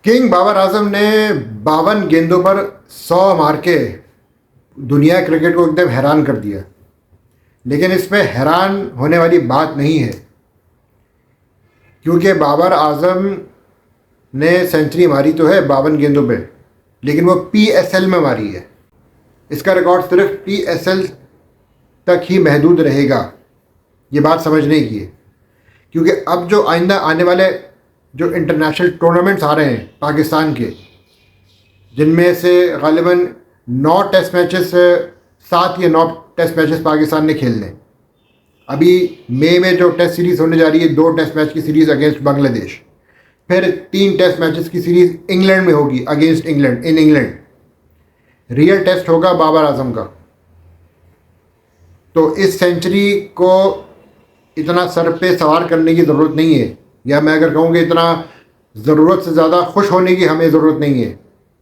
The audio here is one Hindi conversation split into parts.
किंग बाबर आजम ने 52 गेंदों पर 100 मार के दुनिया क्रिकेट को एकदम हैरान कर दिया। लेकिन इसमें हैरान होने वाली बात नहीं है, क्योंकि बाबर आजम ने सेंचुरी मारी तो है 52 गेंदों पे, लेकिन वो पीएसएल में मारी है। इसका रिकॉर्ड सिर्फ पीएसएल तक ही महदूद रहेगा। ये बात समझने की है, क्योंकि अब जो आइंदा आने वाले जो इंटरनेशनल टूर्नामेंट्स आ रहे हैं पाकिस्तान के, जिनमें से गालिबन 9 टेस्ट मैचेस, 7 या 9 टेस्ट मैचेस पाकिस्तान ने खेलने। अभी मई में जो टेस्ट सीरीज़ होने जा रही है, 2 टेस्ट मैच की सीरीज़ अगेंस्ट बांग्लादेश, फिर 3 टेस्ट मैचेस की सीरीज़ इंग्लैंड में होगी against England in England. Real test होगा बाबर आजम का। तो इस सेंचुरी को इतना सर पे सवार करने की ज़रूरत नहीं है, या मैं अगर कहूँ कि इतना ज़रूरत से ज़्यादा खुश होने की हमें ज़रूरत नहीं है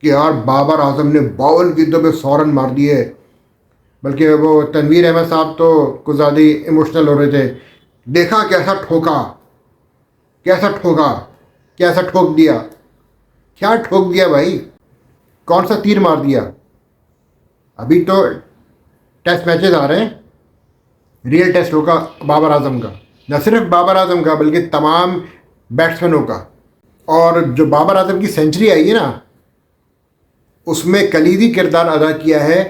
कि यार बाबर आजम ने 52 गेंदों पे 100 रन मार दिए। बल्कि वो तनवीर अहमद साहब तो कुछ ज़्यादा ही इमोशनल हो रहे थे। देखा कैसा ठोका, कैसा ठोका, कैसा ठोक दिया। क्या ठोक दिया भाई, कौन सा तीर मार दिया। अभी तो टेस्ट मैचेस आ रहे हैं, रियल टेस्ट होगा बाबर आजम का। न सिर्फ बाबर आजम का बल्कि तमाम बैट्समैनों का। और जो बाबर आजम की सेंचुरी आई है ना, उसमें कलीदी किरदार अदा किया है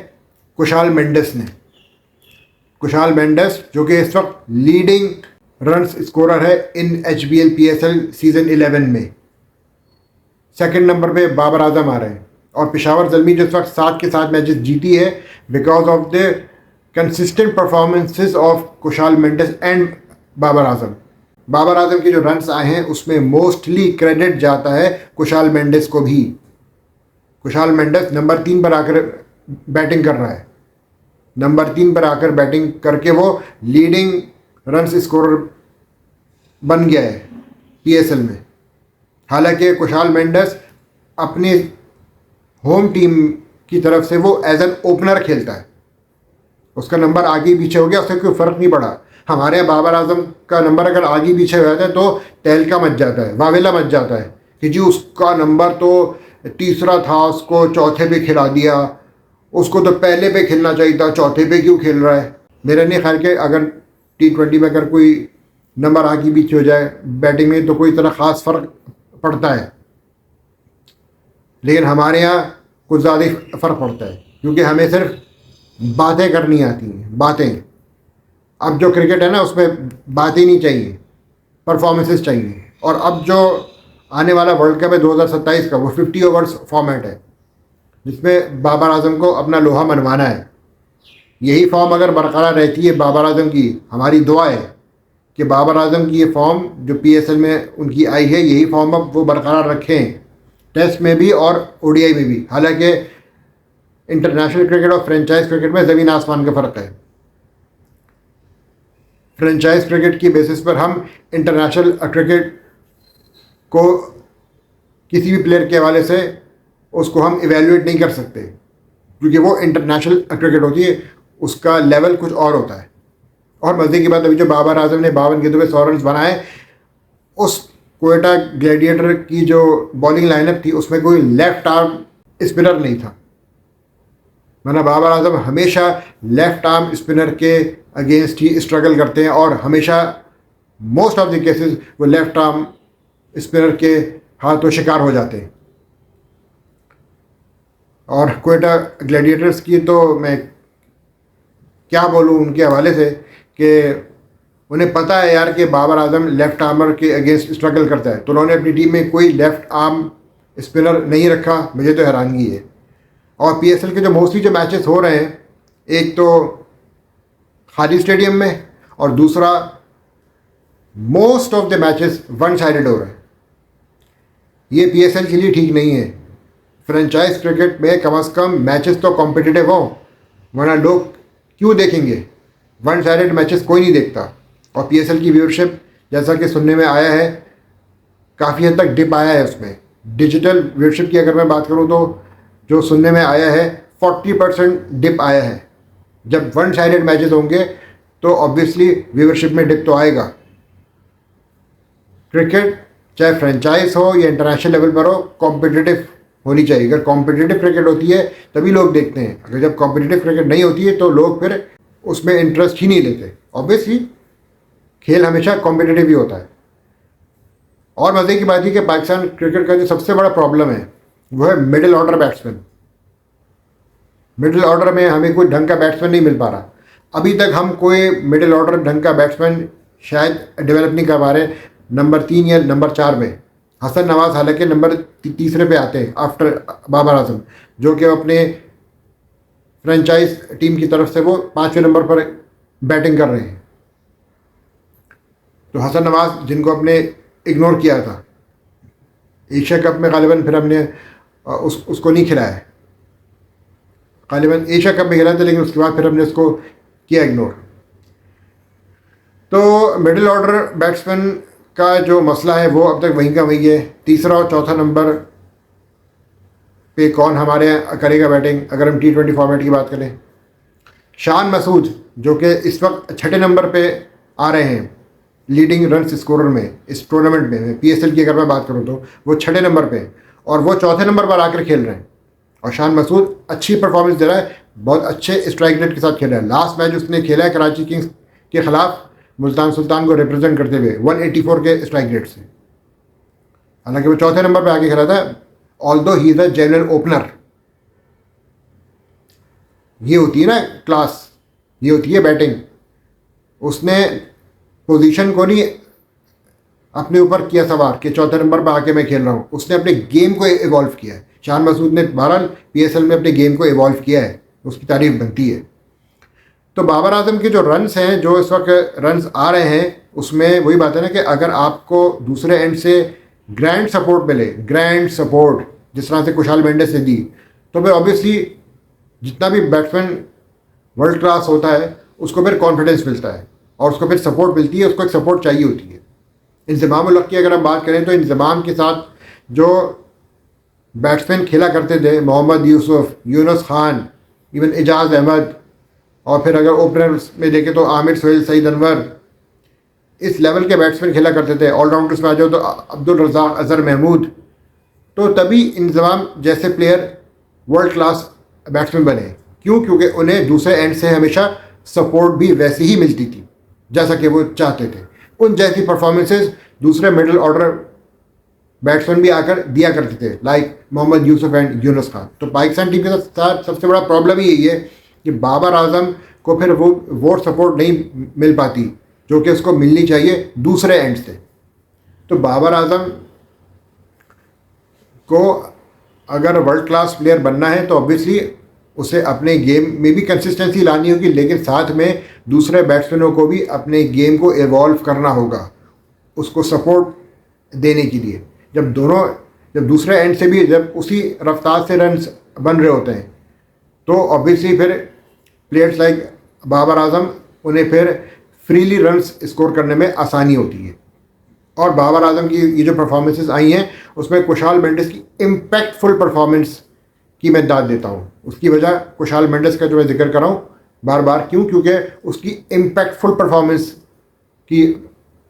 कुशाल मेंडिस ने। कुशाल मेंडिस जो कि इस वक्त लीडिंग रन्स स्कोरर है इन HBL PSL सीज़न 11 में। सेकंड नंबर पे बाबर आजम आ रहे हैं। और पेशावर ज़ल्मी जो इस वक्त 7 के 7 मैचेस जीती है because of the consistent performances of Kushal Mendis and Babar Azam. Babar Azam के जो रन्स आए हैं उसमें मोस्टली क्रेडिट जाता है कुशाल मेंडिस को भी। कुशाल मेंडिस नंबर 3 पर आकर बैटिंग कर रहा है। नंबर 3 पर आकर बैटिंग करके वो लीडिंग रन्स स्कोरर बन गया है PSL में। हालांकि कुशाल मेंडिस अपनी होम टीम की तरफ से वो एज एन ओपनर खेलता है। उसका नंबर आगे पीछे हो गया, उससे कोई फ़र्क नहीं पड़ा। हमारे यहाँ बाबर आजम का नंबर अगर आगे पीछे हो जाता है तो तहलका मच जाता है, वावेला मच जाता है कि जी उसका नंबर तो तीसरा था, उसको चौथे पे खिला दिया, उसको तो पहले पे खेलना चाहिए था, चौथे पे क्यों खेल रहा है। मेरा नहीं ख्याल कि अगर T20 में अगर कोई नंबर आगे पीछे हो जाए बैटिंग में तो कोई इतना ख़ास फ़र्क पड़ता है। लेकिन हमारे यहाँ कुछ ज़्यादा ही फ़र्क पड़ता है, क्योंकि हमें सिर्फ बातें करनी आती हैं, बातें। अब जो क्रिकेट है ना उसमें बातें नहीं चाहिए, परफॉर्मेंसेस चाहिए। और अब जो आने वाला वर्ल्ड कप है 2027 का, वो 50 ओवर्स फॉर्मेट है, जिसमें बाबर आजम को अपना लोहा मनवाना है। यही फॉर्म अगर बरकरार रहती है बाबर आजम की, हमारी दुआ है कि बाबर आजम की ये फॉर्म जो PSL में उनकी आई है, यही फॉर्म अब वो बरकरार रखें, टेस्ट में भी और ODI में भी। हालांकि इंटरनेशनल क्रिकेट और फ्रेंचाइज क्रिकेट में ज़मीन आसमान का फ़र्क है। फ्रेंचाइज क्रिकेट की बेसिस पर हम इंटरनेशनल क्रिकेट को किसी भी प्लेयर के हवाले से उसको हम इवेल्युएट नहीं कर सकते, क्योंकि वो इंटरनेशनल क्रिकेट होती है, उसका लेवल कुछ और होता है। और मज़े की बात, अभी जो बाबर आजम ने 52 गेंदों पे 100 रन बनाए, उस कोयटा ग्लैडिएटर की जो बॉलिंग लाइनअप थी उसमें कोई लेफ्ट आर्म स्पिनर नहीं था। वरना बाबर आजम हमेशा लेफ्ट आर्म स्पिनर के अगेंस्ट ही स्ट्रगल करते हैं, और हमेशा मोस्ट ऑफ द केसेस वो लेफ्ट आर्म स्पिनर के हाथों शिकार हो जाते हैं। और कोयटा ग्लैडिएटर्स की तो मैं क्या बोलूँ उनके हवाले से, कि उन्हें पता है यार कि बाबर आजम लेफ़्ट आर्मर के अगेंस्ट स्ट्रगल करता है, तो उन्होंने अपनी टीम में कोई लेफ़्ट आर्म स्पिनर नहीं रखा। मुझे तो हैरानगी है। और PSL के जो मोस्टली जो मैचेस हो रहे हैं, एक तो खाली स्टेडियम में, और दूसरा most of the matches one sided हो रहे हैं। ये PSL के लिए ठीक नहीं है। फ्रेंचाइज क्रिकेट में कम से कम मैचेस तो कॉम्पिटिटिव हों, वरना लोग क्यों देखेंगे। वन साइडेड मैचेस कोई नहीं देखता। और PSL की व्यूअरशिप जैसा कि सुनने में आया है, काफ़ी हद तक डिप आया है उसमें। डिजिटल व्यूअरशिप की अगर मैं बात करूं तो जो सुनने में आया है 40% डिप आया है। जब वन साइडेड मैचेस होंगे तो ऑब्वियसली व्यूअरशिप में डिप तो आएगा। क्रिकेट चाहे फ्रेंचाइज हो या इंटरनेशनल लेवल पर हो, कॉम्पिटिटिव होनी चाहिए। अगर कॉम्पिटिटिव क्रिकेट होती है तभी लोग देखते हैं, अगर जब कॉम्पिटिटिव क्रिकेट नहीं होती है तो लोग फिर उसमें इंटरेस्ट ही नहीं लेते। ऑब्वियसली खेल हमेशा कॉम्पिटिटिव ही होता है। और मज़े की बात है कि पाकिस्तान क्रिकेट का जो सबसे बड़ा प्रॉब्लम है वो है middle order batsman. Middle order में हमें कोई ढंग का बैट्समैन नहीं मिल पा रहा। अभी तक हम कोई मिडिल ऑर्डर ढंग का बैट्समैन शायद डेवलप नहीं कर पा रहे। नंबर 3 या नंबर 4 में हसन नवाज हालांकि नंबर तीसरे पे आते हैं आफ्टर बाबर आजम, जो कि अपने फ्रेंचाइज टीम की तरफ से वो 5वें नंबर पर बैटिंग कर रहे हैं। तो हसन नवाज जिनको अपने इग्नोर किया था एशिया कप में, गालिबन फिर हमने उसको नहीं खिलाया। गालिबन एशिया कप में खिलाया था लेकिन उसके बाद फिर हमने उसको किया इग्नोर। तो मिडिल ऑर्डर बैट्समैन का जो मसला है वो अब तक वहीं का वहीं है। तीसरा और चौथा नंबर पे कौन हमारे यहाँ करेगा बैटिंग? अगर हम T20 फॉर्मेट की बात करें, शान मसूद जो कि इस वक्त 6ठे नंबर पे आ रहे हैं लीडिंग रन स्कोरर में इस टूर्नामेंट में, PSL की अगर मैं बात करूँ तो वो 6ठे नंबर पे और वो चौथे नंबर पर आकर खेल रहे हैं। और शान मसूद अच्छी परफॉर्मेंस दे रहा है, बहुत अच्छे स्ट्राइक रेट के साथ खेल रहा है। लास्ट मैच उसने खेला है कराची किंग्स के खिलाफ मुल्तान सुल्तान को रिप्रेजेंट करते हुए 184 के स्ट्राइक रेट से। हालांकि वो चौथे नंबर पे आके खेला था, although he is a general opener. ये होती है ना क्लास, ये होती है बैटिंग। उसने पोजीशन को नहीं अपने ऊपर किया सवार कि चौथे नंबर पर आके मैं खेल रहा हूँ, उसने अपने गेम को इवॉल्व किया है। शान मसूद ने बहरहाल PSL में अपने गेम को इवॉल्व किया है, उसकी तारीफ बनती है। तो बाबर आजम के जो रन्स हैं, जो इस वक्त रन्स आ रहे हैं, उसमें वही बात है ना कि अगर आपको दूसरे एंड से ग्रैंड सपोर्ट मिले, ग्रैंड सपोर्ट जिस तरह से कुशाल मेंडिस ने दी, तो फिर ऑब्वियसली जितना भी बैट्समैन वर्ल्ड क्लास होता है उसको फिर कॉन्फिडेंस मिलता है और उसको फिर सपोर्ट मिलती है, उसको एक सपोर्ट चाहिए होती है। इंज़माम उल हक़ की अगर हम बात करें तो इंज़माम के साथ जो बैट्समैन खेला करते थे, मोहम्मद यूसुफ, यूनुस खान, इवन एजाज़ अहमद, और फिर अगर ओपनर्स में देखें तो आमिर सोहेल, सईद अनवर, इस लेवल के बैट्समैन खेला करते थे। ऑलराउंडर्स में आ जाओ तो अब्दुल रज़ाक, अज़हर महमूद, तो तभी इंज़माम जैसे प्लेयर वर्ल्ड क्लास बैट्समैन बने। क्यों? क्योंकि उन्हें दूसरे एंड से हमेशा सपोर्ट भी वैसी ही मिलती थी जैसा कि वो चाहते थे। उन जैसी परफॉर्मेंसेज दूसरे मिडिल ऑर्डर बैट्समैन भी आकर दिया करते थे, लाइक मोहम्मद यूसुफ एंड यूनुस खान। तो पाकिस्तान टीम के साथ सबसे बड़ा प्रॉब्लम ही यही है कि बाबर आजम को फिर वो सपोर्ट नहीं मिल पाती जो कि उसको मिलनी चाहिए दूसरे एंड से। तो बाबर आजम को अगर वर्ल्ड क्लास प्लेयर बनना है तो ऑब्वियसली उसे अपने गेम में भी कंसिस्टेंसी लानी होगी, लेकिन साथ में दूसरे बैट्समैनों को भी अपने गेम को इवॉल्व करना होगा उसको सपोर्ट देने के लिए। जब दूसरे एंड से भी जब उसी रफ्तार से रन बन रहे होते हैं तो ऑब्वियसली फिर प्लेयर्स लाइक बाबर आजम उन्हें फिर फ्रीली रन्स स्कोर करने में आसानी होती है। और बाबर आजम की ये जो परफॉर्मेंसेस आई हैं उसमें कुशाल मेंडिस की इम्पैक्टफुल परफॉर्मेंस की मैं दाद देता हूँ। उसकी वजह कुशाल मेंडिस का जो मैं जिक्र कर रहा हूँ बार बार, क्यों? क्योंकि उसकी इम्पैक्टफुल परफॉर्मेंस की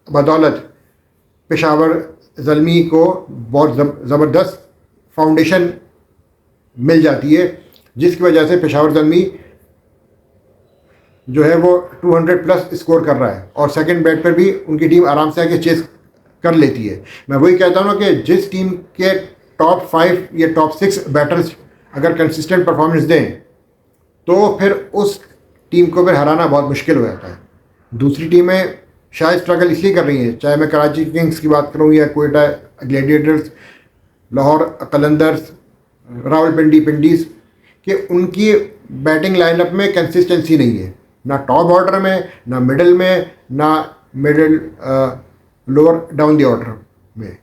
बदौलत पेशावर ज़ल्मी को बहुत ज़बरदस्त फाउंडेशन मिल जाती है, जिसकी वजह से पेशावर ज़ल्मी जो है वो 200 प्लस स्कोर कर रहा है और सेकंड बैट पर भी उनकी टीम आराम से आके चेस कर लेती है। मैं वही कहता हूँ ना कि जिस टीम के टॉप 5 या टॉप 6 बैटर्स अगर कंसिस्टेंट परफॉर्मेंस दें तो फिर उस टीम को फिर हराना बहुत मुश्किल हो जाता है। दूसरी टीमें शायद स्ट्रगल इसलिए कर रही हैं, चाहे मैं कराची किंग्स की बात करूँ या कोयटा ग्लैडिएटर्स, लाहौर कलंदर्स, रावलपिंडी पिंडीज़, कि उनकी बैटिंग लाइनअप में कंसिस्टेंसी नहीं है, ना टॉप ऑर्डर में, ना मिडिल में, ना middle lower down the order में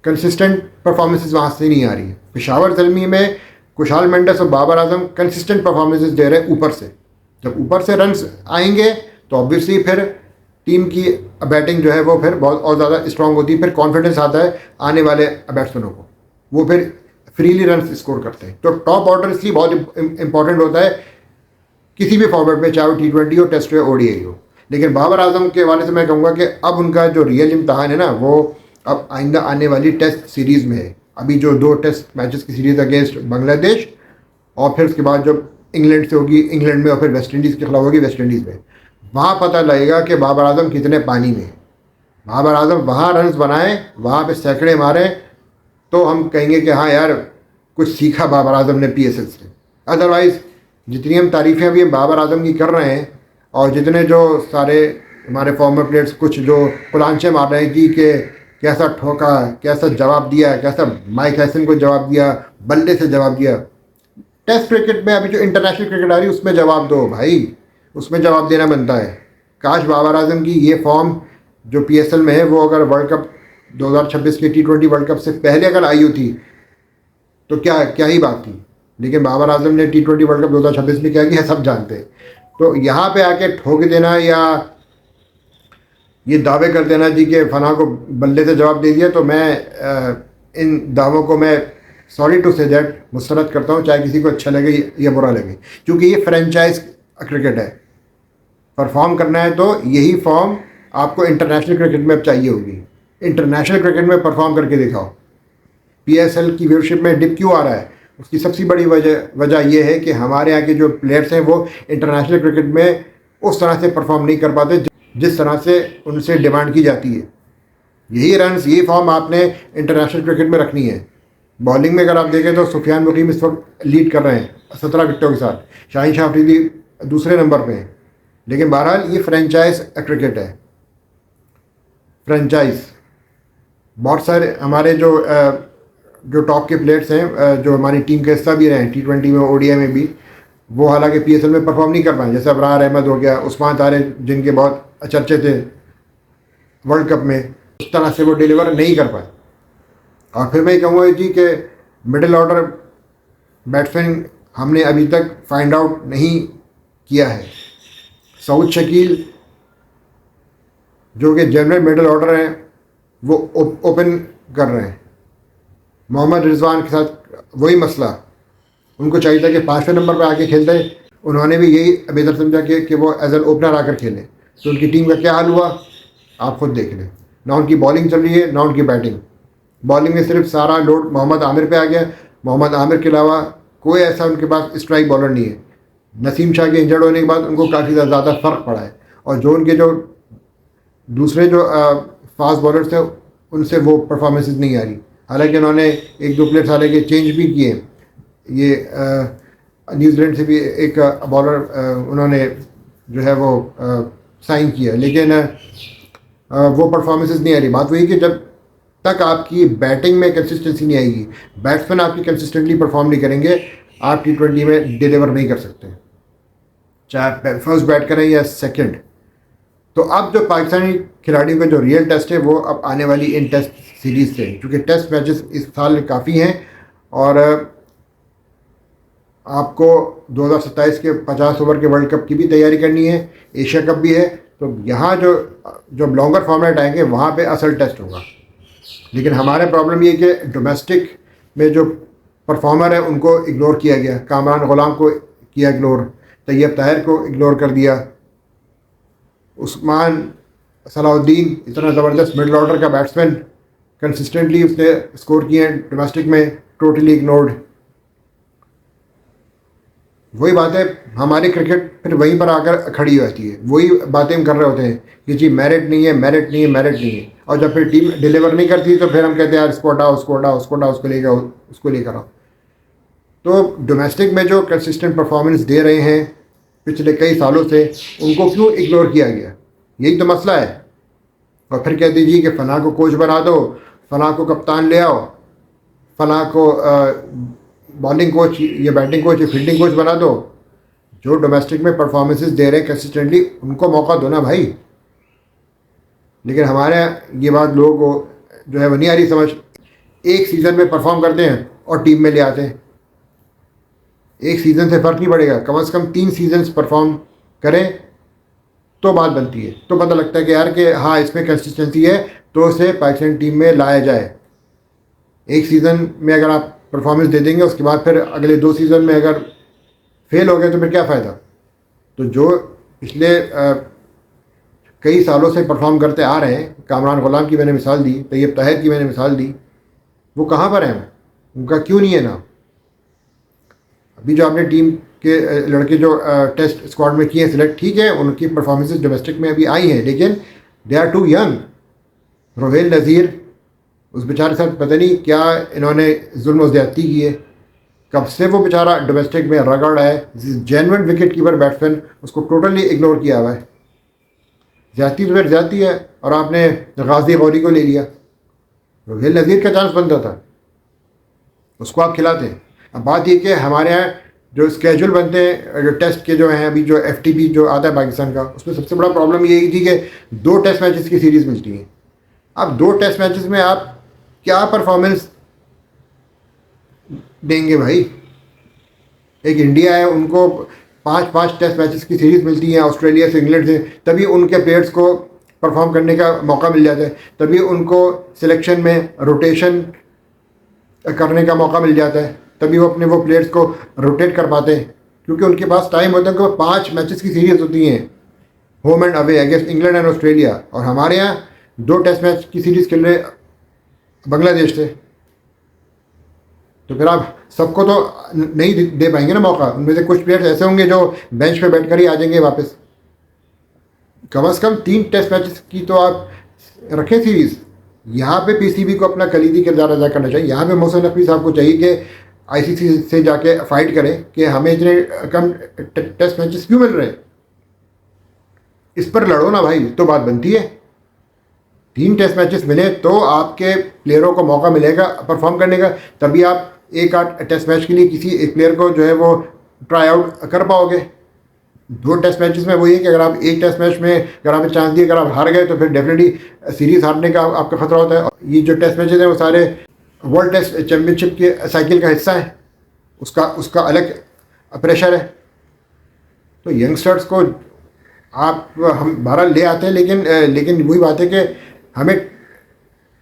कंसिस्टेंट परफॉर्मेंसेस वहाँ से नहीं आ रही है। पेशावर ज़ल्मी में कुशाल मेंडिस और बाबर आजम कंसिस्टेंट परफॉर्मेंसेस दे रहे हैं ऊपर से। जब ऊपर से रन्स आएंगे तो ऑब्वियसली फिर टीम की बैटिंग जो है वो फिर बहुत और ज़्यादा स्ट्रांग होती है, फिर कॉन्फिडेंस आता है आने वाले बैट्समैनों को, वो फिर फ्रीली रन स्कोर करते हैं। तो टॉप ऑर्डर इसलिए बहुत इंपॉर्टेंट होता है किसी भी फॉर्मेट में, चाहे वो T20 हो, टेस्ट हो, ODI हो। लेकिन बाबर आजम के हवाले से मैं कहूँगा कि अब उनका जो रियल इम्तहान है ना, वो अब आइंदा आने वाली टेस्ट सीरीज़ में है। अभी जो 2 टेस्ट मैचेस की सीरीज़ अगेंस्ट बांग्लादेश, और फिर उसके बाद जब इंग्लैंड से होगी इंग्लैंड में, और फिर वेस्ट इंडीज़ के खिलाफ होगी वेस्ट इंडीज़ में, वहाँ पता लगेगा कि बाबर आजम कितने पानी में। बाबर आजम वहाँ रन्स बनाए, वहाँ पे सैकड़े मारे, तो हम कहेंगे कि हाँ यार कुछ सीखा बाबर आजम ने PSL से। अदरवाइज़ जितनी हम तारीफ़ें अभी बाबर आजम की कर रहे हैं, और जितने जो सारे हमारे फॉर्मर प्लेयर्स कुछ जो कुलांचे मार रहे हैं कि कैसा ठोका, कैसा जवाब दिया, कैसा माइक हैसन को जवाब दिया, बल्ले से जवाब दिया। टेस्ट क्रिकेट में अभी जो इंटरनेशनल क्रिकेट आ रही है उसमें जवाब दो भाई, उसमें जवाब देना बनता है। काश बाबर आजम की ये फॉर्म जो PSL में है वो अगर वर्ल्ड कप 2026 के T20 वर्ल्ड कप से पहले अगर आई होती तो क्या क्या ही बात थी। लेकिन बाबर आजम ने T20 वर्ल्ड कप 2026 में क्या किया सब जानते हैं। तो यहाँ पे आके ठोक देना या ये दावे कर देना जी कि फना को बल्ले से जवाब दे दिया, तो मैं इन दावों को मैं सॉरी टू से दैट मुस्तरद करता हूँ, चाहे किसी को अच्छा लगे या बुरा लगे, क्योंकि ये फ्रेंचाइज क्रिकेट है। परफॉर्म करना है तो यही फॉर्म आपको इंटरनेशनल क्रिकेट में अब चाहिए होगी। इंटरनेशनल क्रिकेट में परफॉर्म करके दिखाओ। PSL की व्यूअरशिप में डिप क्यों आ रहा है, उसकी सबसे बड़ी वजह यह है कि हमारे यहाँ के जो प्लेयर्स हैं वो इंटरनेशनल क्रिकेट में उस तरह से परफॉर्म नहीं कर पाते जिस तरह से उनसे डिमांड की जाती है। यही रन्स, यही फॉर्म आपने इंटरनेशनल क्रिकेट में रखनी है। बॉलिंग में अगर आप देखें तो सुफियान मुकीम इस वक्त लीड कर रहे हैं 17 विकेटों के साथ, शाहीन शाह अफरीदी दूसरे नंबर पे हैं। लेकिन बहरहाल ये फ्रेंचाइज क्रिकेट है। फ्रेंचाइज बहुत सारे हमारे जो टॉप के प्लेयर्स हैं जो हमारी टीम का हिस्सा भी रहे हैं T20 में, ODI में भी, वो हालांकि PSL में परफॉर्म नहीं कर पाए। जैसे अबरार अहमद हो गया, उस्मान तारे जिनके बहुत चर्चे थे वर्ल्ड कप में, उस तरह से वो डिलीवर नहीं कर पाए। और फिर मैं ये कहूँगा जी कि मिडिल ऑर्डर बैट्समैन हमने अभी तक फाइंड आउट नहीं किया है। सऊद शकील जो कि जनरल मिडिल ऑर्डर हैं वो ओपन कर रहे हैं। मोहम्मद रिजवान के साथ वही मसला, उनको चाहिए था कि 5वें नंबर पर आके खेलते हैं। उन्होंने भी यही बेहतर समझा कि वो एज एन ओपनर आकर खेलें। तो उनकी टीम का क्या हाल हुआ आप खुद देख लें। ना उनकी बॉलिंग चल रही है ना उनकी बैटिंग। बॉलिंग में सिर्फ सारा लोड मोहम्मद आमिर पे आ गया। मोहम्मद आमिर के अलावा कोई ऐसा उनके पास स्ट्राइक बॉलर नहीं है। नसीम शाह के इंजर्ड होने के बाद उनको काफ़ी ज़्यादा फ़र्क पड़ा है। और जो उनके जो दूसरे जो फास्ट बॉलर्स थे उनसे वो परफॉर्मेंसेस नहीं आ रही। हालांकि उन्होंने 1-2 प्लेयर्स हालांकि चेंज भी किए। ये न्यूजीलैंड से भी एक बॉलर उन्होंने जो है वो साइन किया, लेकिन वो परफॉर्मेंसेस नहीं आ रही। बात वही कि जब तक आपकी बैटिंग में कंसिस्टेंसी नहीं आएगी, बैट्समैन आपकी कंसिस्टेंटली परफॉर्म नहीं करेंगे, आप T20 में डिलीवर नहीं कर सकते, चाहे फर्स्ट बैट करें या सेकंड। तो अब जो पाकिस्तानी खिलाड़ियों का जो रियल टेस्ट है वो अब आने वाली इन टेस्ट सीरीज़ से, क्योंकि टेस्ट मैचेस इस साल काफ़ी हैं और आपको 2027 के 50 ओवर के वर्ल्ड कप की भी तैयारी करनी है, एशिया कप भी है। तो यहाँ जो लॉन्गर फॉर्मेट आएंगे वहाँ पे असल टेस्ट होगा। लेकिन हमारे प्रॉब्लम ये कि डोमेस्टिक में जो परफॉर्मर है उनको इग्नोर किया गया। कामरान गुलाम को किया इग्नोर, तैयब ताहिर को इग्नोर कर दिया, उस्मान सलाउद्दीन इतना ज़बरदस्त मिडिल ऑर्डर का बैट्समैन कंसिस्टेंटली उसने स्कोर किए हैं डोमेस्टिक में, टोटली इग्नोर्ड। वही बातें हमारी क्रिकेट फिर वहीं पर आकर खड़ी होती है। वही बातें हम कर रहे होते हैं कि जी मेरिट नहीं है, मेरिट नहीं है, मेरिट नहीं है। और जब फिर टीम डिलीवर नहीं करती तो फिर हम कहते हैं यार इसको हटाओ, उसको हटाओ, उसको हटाओ, उसको लेकर आओ। तो डोमेस्टिक में जो कंसिस्टेंट परफॉर्मेंस दे रहे हैं पिछले कई सालों से, उनको क्यों इग्नोर किया गया, यही तो मसला है। और फिर कह दीजिए कि फ़लाँ को कोच बना दो, फ़लाँ को कप्तान ले आओ, फ़लाँ को बॉलिंग कोच या बैटिंग कोच या फील्डिंग कोच बना दो। जो डोमेस्टिक में परफॉर्मेंसेस दे रहे हैं कंसिस्टेंटली उनको मौका दो ना भाई। लेकिन हमारे ये बात लोगों को जो है वो नहीं आ रही समझ। एक सीज़न में परफॉर्म करते हैं और टीम में ले आते हैं। एक सीज़न से फ़र्क नहीं पड़ेगा, कम से कम 3 सीजन्स परफॉर्म करें तो बात बनती है। तो पता लगता है कि यार कि हाँ इसमें कंसिस्टेंसी है तो उसे पाकिस्तान टीम में लाया जाए। एक सीज़न में अगर आप परफॉर्मेंस दे देंगे उसके बाद फिर अगले 2 सीज़न में अगर फेल हो गए तो फिर क्या फ़ायदा। तो जो पिछले कई सालों से परफॉर्म करते आ रहे हैं, कामरान गुलाम की मैंने मिसाल दी, तैयब ताहिर की मैंने मिसाल दी, वो कहाँ पर हैं? उनका क्यों नहीं है नाम? अभी जो आपने टीम के लड़के जो टेस्ट स्क्वाड में किए हैं सिलेक्ट, ठीक है, उनकी परफॉर्मेंसेज डोमेस्टिक में अभी आई हैं, लेकिन they are too young. Rohail Nazir, उस बेचारे के साथ पता नहीं क्या इन्होंने जुल्म और ज़्यादती की है, कब से वो बेचारा डोमेस्टिक में रगड़ है, जेन्युइन विकेट कीपर बैट्समैन, उसको टोटली इग्नोर किया हुआ है। ज़्यादती तो फिर ज़्यादती है, और आपने गाजी गौरी को ले लिया। रोहेल नज़ीर का चांस बनता था, उसको आप खिलाते हैं। अब बात ये कि हमारे यहाँ जो स्केजूल बनते हैं, जो टेस्ट के जो हैं, अभी जो FTP जो आता है पाकिस्तान का, उसमें सबसे बड़ा प्रॉब्लम यही थी कि 2 टेस्ट मैचेस की सीरीज़ मिलती हैं। अब 2 टेस्ट मैचेस में आप क्या परफॉर्मेंस देंगे भाई? एक इंडिया है, उनको 5-5 टेस्ट मैचेस की सीरीज़ मिलती है ऑस्ट्रेलिया से, इंग्लैंड से, तभी उनके प्लेयर्स को परफॉर्म करने का मौका मिल जाता है, तभी उनको सिलेक्शन में रोटेशन करने का मौका मिल जाता है, तभी वो अपने वो प्लेयर्स को रोटेट कर पाते हैं, क्योंकि उनके पास टाइम होता है। उनके 5 मैचेस की सीरीज़ होती हैं, home and away against England and Australia, और हमारे यहाँ 2 टेस्ट मैच की सीरीज़ खेल रहे बांग्लादेश से। तो फिर आप सबको तो नहीं दे पाएंगे ना मौका। उनमें से कुछ प्लेयर्स ऐसे होंगे जो बेंच पे बैठ कर ही आ जाएंगे वापस। कम से कम 3 टेस्ट मैचेस की तो आप रखें सीरीज़। यहाँ पे PCB को अपना कलीदी किरदार अदा करना चाहिए। यहाँ पे मोहसिन नकवी साहब को चाहिए कि ICC से जाके फाइट करें कि हमें इतने कम टेस्ट मैचेस क्यों मिल रहे हैं, इस पर लड़ो ना भाई, तो बात बनती है। 3 टेस्ट मैचेस मिले तो आपके प्लेयरों को मौका मिलेगा परफॉर्म करने का, तभी आप 1-8 टेस्ट मैच के लिए किसी एक प्लेयर को जो है वो ट्राई आउट कर पाओगे। 2 टेस्ट मैचेस में वही है कि अगर आप एक टेस्ट मैच में अगर आपने चांस दिए, अगर आप हार गए तो फिर डेफिनेटली सीरीज़ हारने का आपका खतरा होता है। ये जो टेस्ट मैचेस हैं वो सारे वर्ल्ड टेस्ट चैम्पियनशिप के साइकिल का हिस्सा है, उसका अलग प्रेशर है। तो यंगस्टर्स को आप हम बहरहाल ले आते हैं, लेकिन वही बात है कि हमें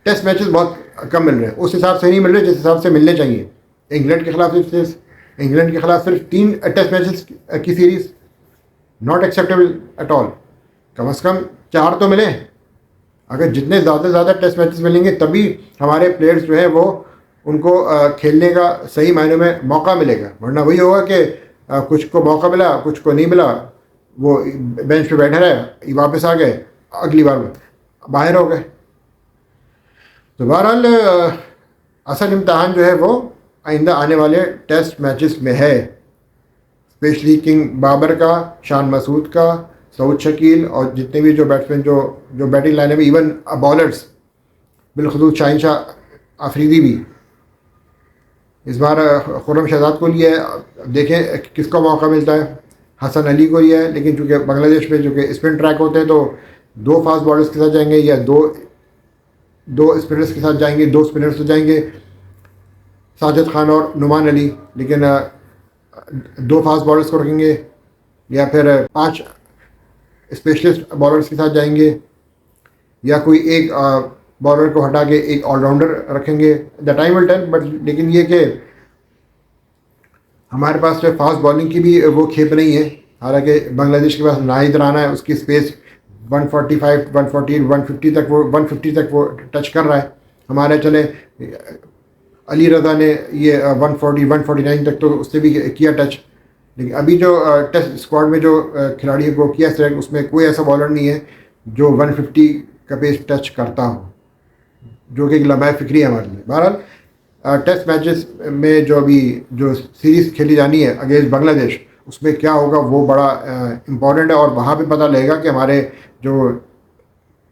टेस्ट मैचेस बहुत कम मिल रहे हैं, उस हिसाब से नहीं मिल रहे जिस हिसाब से मिलने चाहिए। इंग्लैंड के खिलाफ सिर्फ 3 टेस्ट मैचेस की series, not acceptable at all. कम से कम 4 तो मिले। अगर जितने ज़्यादा से ज़्यादा टेस्ट मैचेस मिलेंगे तभी हमारे प्लेयर्स जो है वो उनको खेलने का सही मायने में मौका मिलेगा, वरना वही होगा कि कुछ को मौका मिला, कुछ को नहीं मिला, वो बेंच पे बैठे रहे, वापस आ गए, अगली बार बाहर हो गए। तो बहरहाल असल इम्तहान जो है वो आइंदा आने वाले टेस्ट मैचेस में है, स्पेशली किंग बाबर का, शान मसूद का, सऊद शकील और जितने भी जो बैट्समैन जो बैटिंग लाइन में, इवन बॉलर्स बिलखुसूस शाहीन शाह अफरीदी भी इस बार खुर्रम शहजाद को लिया है। देखें किसका मौका मिलता है। हसन अली को लिया है, लेकिन चूँकि बांग्लादेश में चूँकि स्पिन ट्रैक होते हैं तो 2 फास्ट बॉलर्स के साथ जाएंगे या दो स्पिनर्स के साथ जाएंगे, 2 स्पिनर्स तो जाएंगे, साजिद खान और नुमान अली, लेकिन 2 फास्ट बॉलर्स को रखेंगे या फिर 5 स्पेशलिस्ट बॉलर्स के साथ जाएंगे, या कोई एक बॉलर को हटा के एक ऑलराउंडर रखेंगे। The time will tell, but लेकिन ये कि हमारे पास जो फास्ट बॉलिंग की भी वो खेप नहीं है। हालांकि बांग्लादेश के पास नाहिद राना है, उसकी स्पेस 145, 140, 150 तक वो टच कर रहा है। हमारे चले अली रज़ा ने ये 140, 149 तक तो उससे भी किया टच, लेकिन अभी जो टेस्ट स्क्वाड में जो खिलाड़ी को किया सेलेक्ट, उसमें कोई ऐसा बॉलर नहीं है जो 150 का पेस टच करता हो, जो कि एक लम्हा फिक्री है हमारे लिए। बहरहाल टेस्ट मैचेस में जो सीरीज़ खेली जानी है अगेंस्ट बांग्लादेश, उसमें क्या होगा वो बड़ा इम्पॉर्टेंट है, और वहाँ पे पता लगेगा कि हमारे जो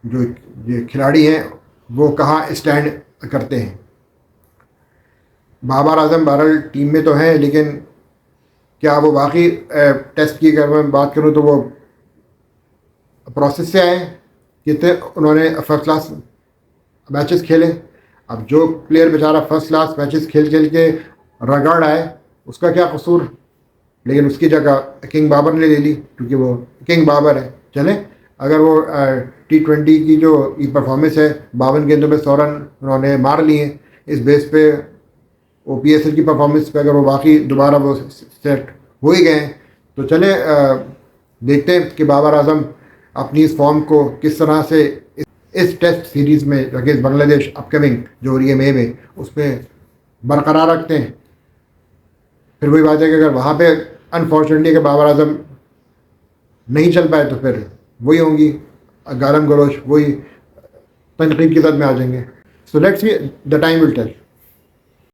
ये खिलाड़ी हैं वो कहाँ स्टैंड करते हैं। बाबर आजम बहरहाल टीम में तो हैं, लेकिन क्या वो बाकी टेस्ट की अगर मैं बात करूँ तो वो प्रोसेस से आए, कितने उन्होंने फर्स्ट क्लास मैचेस खेले। अब जो प्लेयर बेचारा फर्स्ट क्लास मैचेस खेल के रगड़ आए, उसका क्या कसूर, लेकिन उसकी जगह किंग बाबर ने ले ली क्योंकि वो किंग बाबर है। चले, अगर वो T20 की जो परफॉर्मेंस है, 52 गेंदों में 100 रन उन्होंने मार लिए, इस बेस पे OPSL की परफॉर्मेंस पे अगर वो बाकी दोबारा वो सेट हो ही गए तो चले देखते हैं कि बाबर आजम अपनी इस फॉर्म को किस तरह से इस टेस्ट सीरीज़ में अगेंस्ट बांग्लादेश अपकमिंग जो हो रही है मई में, उसमें बरकरार रखते हैं। फिर वही बात है कि अगर वहाँ पे अनफॉर्चुनेटली अगर बाबर आजम नहीं चल पाए तो फिर वही होंगी गालम गलोच, वही तनकीद की जद में आ जाएंगे। So let's see, the time will tell.